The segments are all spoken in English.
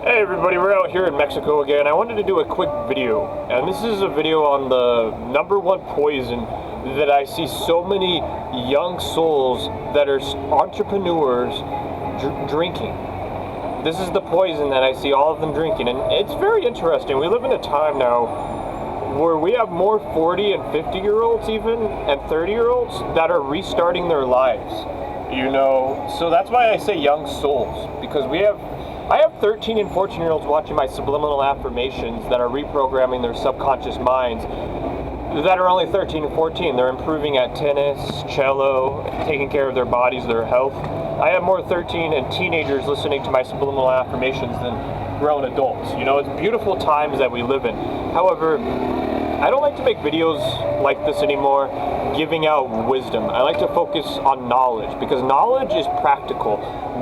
Hey everybody, we're out here in Mexico again. I wanted to do a quick video, and this is a video on the number one poison that I see so many young souls that are entrepreneurs drinking. This is the poison that I see all of them drinking, and it's very interesting. We live in a time now where we have more 40 and 50-year-olds even, and 30-year-olds that are restarting their lives, so that's why I say young souls, because I have 13 and 14-year-olds watching my subliminal affirmations that are reprogramming their subconscious minds that are only 13 and 14. They're improving at tennis, cello, taking care of their bodies, their health. I have more 13 and teenagers listening to my subliminal affirmations than grown adults. It's beautiful times that we live in. However, I don't like to make videos like this anymore, giving out wisdom. I like to focus on knowledge, because knowledge is practical.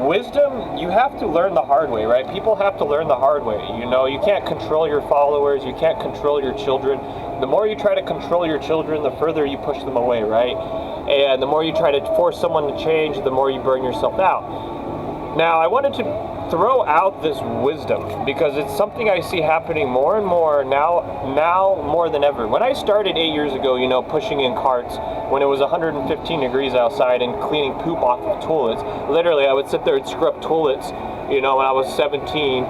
Wisdom, you have to learn the hard way, right? People have to learn the hard way. You can't control your followers, you can't control your children. The more you try to control your children, the further you push them away, right? And the more you try to force someone to change, the more you burn yourself out. Now, I wanted to throw out this wisdom because it's something I see happening more and more now more than ever. When I started 8 years ago, pushing in carts when it was 115 degrees outside and cleaning poop off of toilets, literally I would sit there and scrub toilets, when I was 17,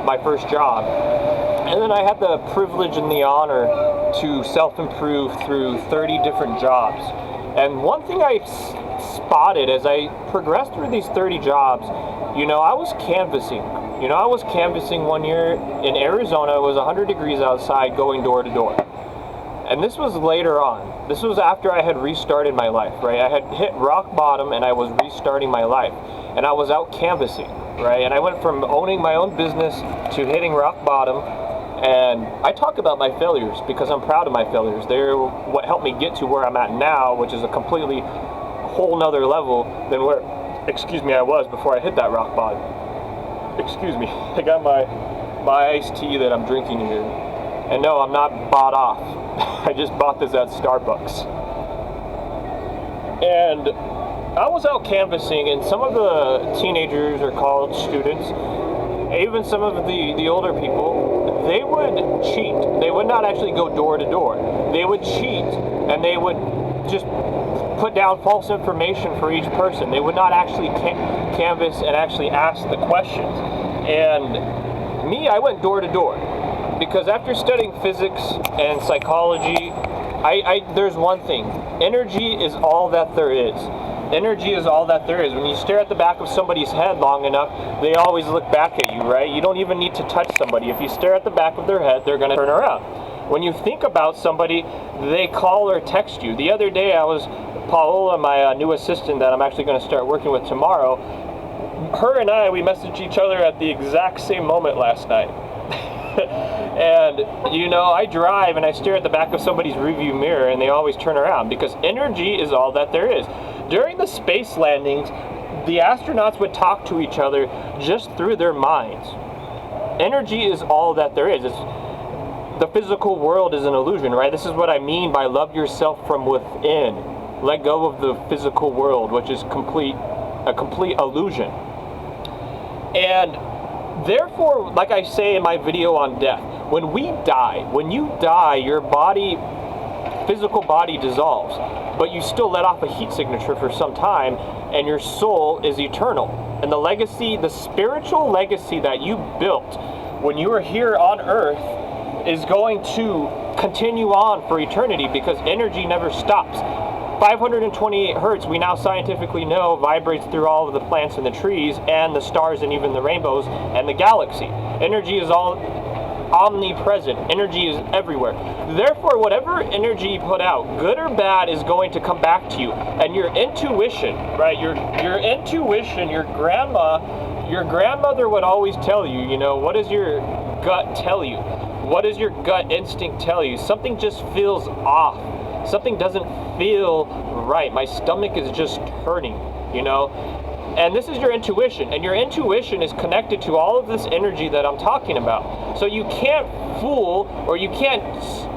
my first job. And then I had the privilege and the honor to self-improve through 30 different jobs. And one thing I spotted as I progressed through these 30 jobs, I was canvassing. I was canvassing one year in Arizona. It was 100 degrees outside, going door to door. And this was later on. This was after I had restarted my life, right? I had hit rock bottom and I was restarting my life. And I was out canvassing, right? And I went from owning my own business to hitting rock bottom. And I talk about my failures because I'm proud of my failures. They're what helped me get to where I'm at now, which is a completely whole nother level than where I was before I hit that rock bottom. Excuse me, I got my iced tea that I'm drinking here. And no, I'm not bought off. I just bought this at Starbucks. And I was out canvassing, and some of the teenagers or college students, even some of the older people, they would cheat. They would not actually go door to door. They would cheat, and they would just put down false information for each person. They would not actually canvass and actually ask the questions. And me, I went door to door, because after studying physics and psychology, there's one thing. Energy is all that there is. Energy is all that there is. When you stare at the back of somebody's head long enough, they always look back at you, right? You don't even need to touch somebody. If you stare at the back of their head, they're going to turn around. When you think about somebody, they call or text you. The other day, Paola, my new assistant that I'm actually going to start working with tomorrow, her and we messaged each other at the exact same moment last night. And, I drive and I stare at the back of somebody's rearview mirror and they always turn around, because energy is all that there is. During the space landings, the astronauts would talk to each other just through their minds. Energy is all that there is. The physical world is an illusion, right? This is what I mean by love yourself from within. Let go of the physical world, which is a complete illusion. And therefore, like I say in my video on death, when you die, your physical body dissolves, but you still let off a heat signature for some time, and your soul is eternal. And the spiritual legacy that you built when you were here on earth is going to continue on for eternity, because energy never stops. 528 hertz, we now scientifically know, vibrates through all of the plants and the trees and the stars and even the rainbows and the galaxy. Energy is all omnipresent. Energy is everywhere. Therefore, whatever energy you put out, good or bad, is going to come back to you. And your intuition, right? Your intuition, your grandmother would always tell you, what does your gut tell you? What does your gut instinct tell you? Something just feels off. Something doesn't feel right. My stomach is just turning, And this is your intuition. And your intuition is connected to all of this energy that I'm talking about. So you can't fool or you can't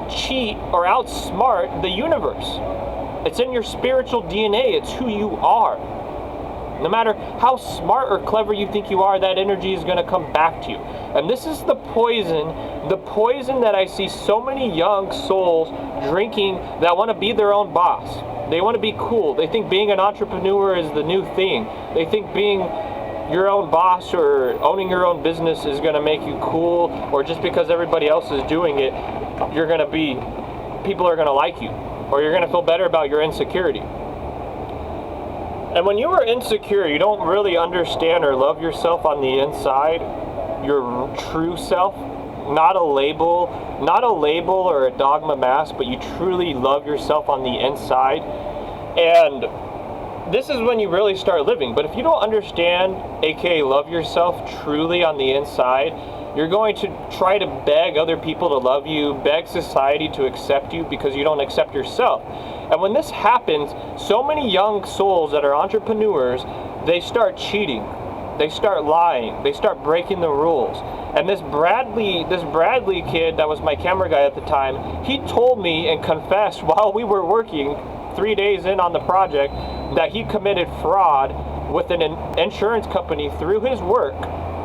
cheat or outsmart the universe. It's in your spiritual DNA. It's who you are. No matter how smart or clever you think you are, that energy is going to come back to you. And this is the poison that I see so many young souls drinking that want to be their own boss. They want to be cool. They think being an entrepreneur is the new thing. They think being your own boss or owning your own business is going to make you cool, or just because everybody else is doing it, people are going to like you, or you're going to feel better about your insecurity. And when you are insecure, you don't really understand or love yourself on the inside, your true self, not a label or a dogma mask, but you truly love yourself on the inside. And this is when you really start living. But if you don't understand, aka love yourself truly on the inside, you're going to try to beg other people to love you, beg society to accept you because you don't accept yourself. And when this happens, so many young souls that are entrepreneurs, they start cheating, they start lying, they start breaking the rules. And this Bradley kid that was my camera guy at the time, he told me and confessed while we were working 3 days in on the project that he committed fraud with an insurance company through his work.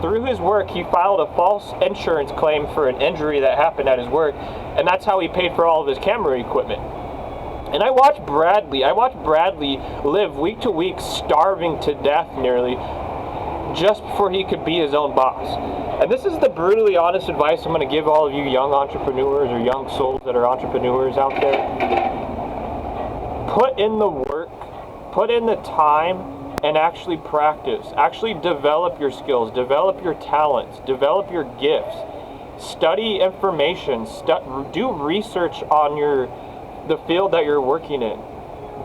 Through his work, he filed a false insurance claim for an injury that happened at his work, and that's how he paid for all of his camera equipment. And I watched Bradley live week to week, starving to death nearly, just before he could be his own boss. And this is the brutally honest advice I'm going to give all of you young entrepreneurs or young souls that are entrepreneurs out there. Put in the work, put in the time, and actually practice. Actually develop your skills, develop your talents, develop your gifts. Study information, do research on the field that you're working in.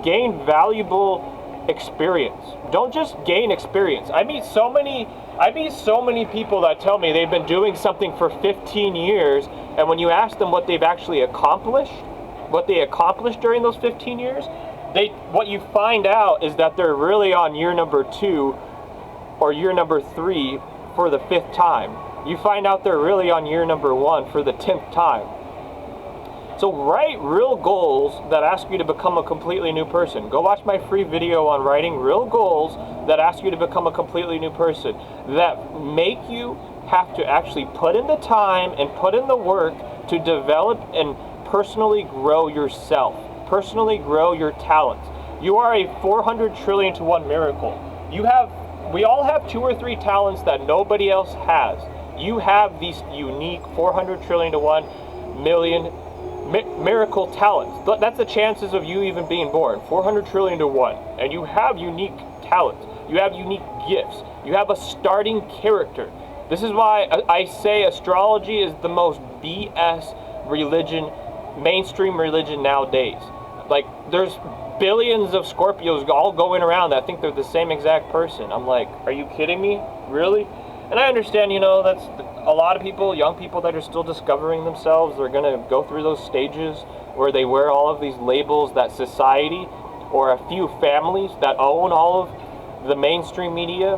Gain valuable experience. Don't just gain experience. I meet so many people that tell me they've been doing something for 15 years, and when you ask them what they've actually accomplished, what they accomplished during those 15 years, what you find out is that they're really on year number 2 or year number 3 for the 5th time. You find out they're really on year number 1 for the 10th time. So write real goals that ask you to become a completely new person. Go watch my free video on writing real goals that ask you to become a completely new person, that make you have to actually put in the time and put in the work to develop and personally grow yourself. Personally grow your talents. You are a 400 trillion to 1 miracle. We all have 2 or 3 talents that nobody else has. You have these unique 400 trillion to 1 million miracle talents. That's the chances of you even being born. 400 trillion to 1. And you have unique talents. You have unique gifts. You have a starting character. This is why I say astrology is the most BS religion, mainstream religion nowadays. Like, there's billions of Scorpios all going around that think they're the same exact person. I'm like, are you kidding me? Really? And I understand, that's a lot of people, young people that are still discovering themselves. They're going to go through those stages where they wear all of these labels that society or a few families that own all of the mainstream media,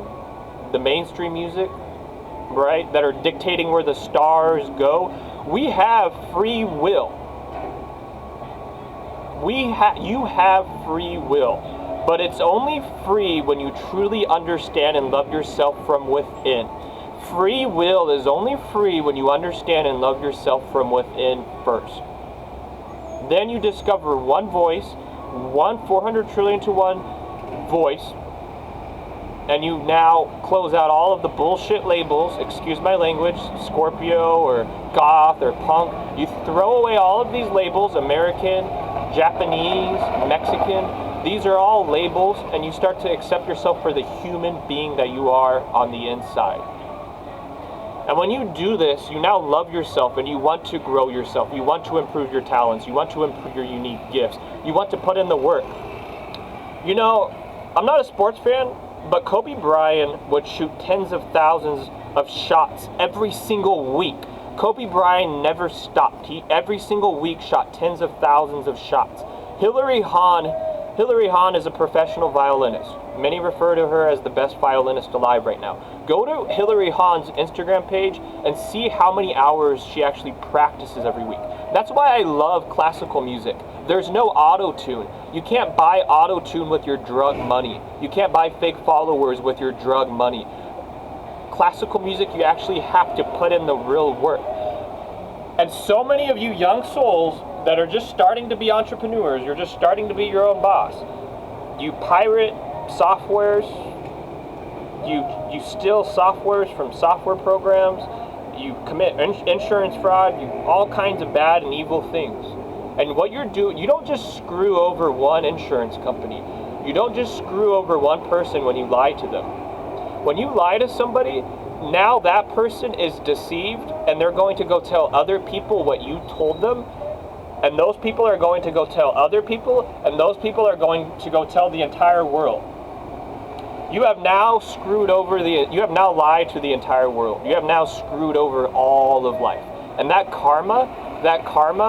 the mainstream music, right, that are dictating where the stars go. We have free will. You have free will, but it's only free when you truly understand and love yourself from within. Free will is only free when you understand and love yourself from within first. Then you discover one voice, one 400 trillion to 1 voice, and you now close out all of the bullshit labels, excuse my language, Scorpio or goth or punk. You throw away all of these labels, American, Japanese, Mexican. These are all labels, and you start to accept yourself for the human being that you are on the inside. And when you do this, you now love yourself and you want to grow yourself. You want to improve your talents. You want to improve your unique gifts. You want to put in the work. I'm not a sports fan, but Kobe Bryant would shoot tens of thousands of shots every single week. Kobe Bryant never stopped. He every single week shot tens of thousands of shots. Hillary Hahn is a professional violinist. Many refer to her as the best violinist alive right now. Go to Hillary Hahn's Instagram page and see how many hours she actually practices every week. That's why I love classical music. There's no auto-tune. You can't buy auto-tune with your drug money. You can't buy fake followers with your drug money. Classical music, you actually have to put in the real work. And so many of you young souls that are just starting to be entrepreneurs, you're just starting to be your own boss. You pirate softwares, you steal softwares from software programs, you commit insurance fraud, all kinds of bad and evil things. And what you're doing, you don't just screw over one insurance company. You don't just screw over one person when you lie to them. When you lie to somebody, now that person is deceived and they're going to go tell other people what you told them. And those people are going to go tell other people, and those people are going to go tell the entire world. You have now you have now lied to the entire world. You have now screwed over all of life. And that karma,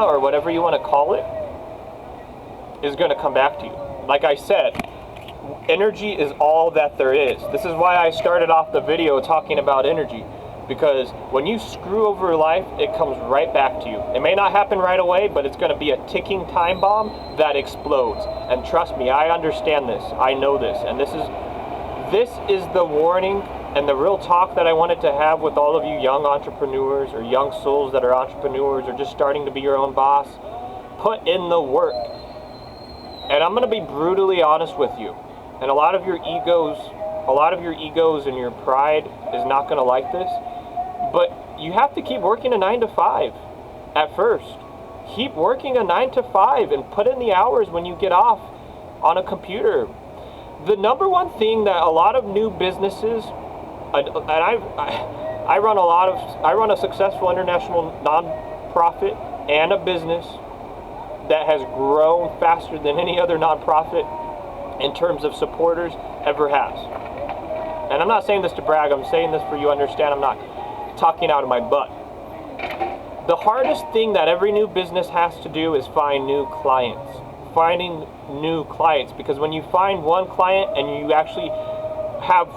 or whatever you want to call it, is going to come back to you. Like I said, energy is all that there is. This is why I started off the video talking about energy. Because when you screw over life, it comes right back to you. It may not happen right away, but it's going to be a ticking time bomb that explodes. And trust me, I understand this. I know this. And this is the warning and the real talk that I wanted to have with all of you young entrepreneurs or young souls that are entrepreneurs or just starting to be your own boss. Put in the work. And I'm going to be brutally honest with you. And a lot of your egos and your pride is not going to like this. But you have to keep working a 9 to 5 at first. Keep working a 9 to 5 and put in the hours when you get off on a computer. The number one thing that a lot of new businesses, and I run a successful international nonprofit and a business that has grown faster than any other nonprofit in terms of supporters ever has. And I'm not saying this to brag, I'm saying this for you to understand. I'm not talking out of my butt. The hardest thing that every new business has to do is find new clients. Finding new clients, because when you find one client and you actually have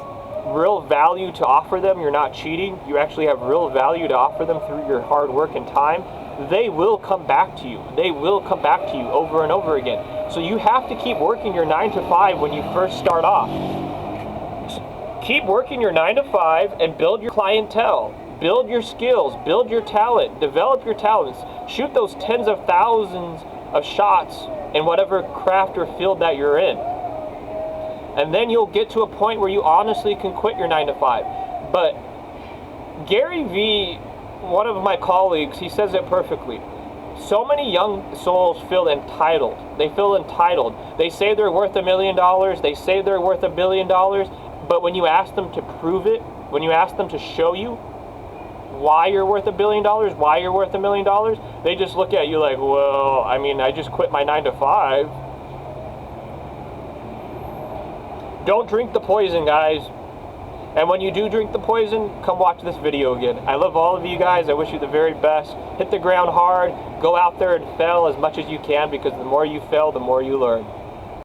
real value to offer them, you're not cheating, you actually have real value to offer them through your hard work and time, they will come back to you. They will come back to you over and over again. So you have to keep working your 9 to 5 when you first start off. Keep working your 9 to 5 and build your clientele. Build your skills, build your talent, develop your talents. Shoot those tens of thousands of shots in whatever craft or field that you're in. And then you'll get to a point where you honestly can quit your 9 to 5. But Gary Vee, one of my colleagues, he says it perfectly. So many young souls feel entitled. They feel entitled. They say they're worth $1 million. They say they're worth $1 billion. But when you ask them to prove it, when you ask them to show you why you're worth $1 billion, why you're worth $1 million, they just look at you like, well, I mean, I just quit my 9 to 5. Don't drink the poison, guys. And when you do drink the poison, come watch this video again. I love all of you guys. I wish you the very best. Hit the ground hard. Go out there and fail as much as you can, because the more you fail, the more you learn.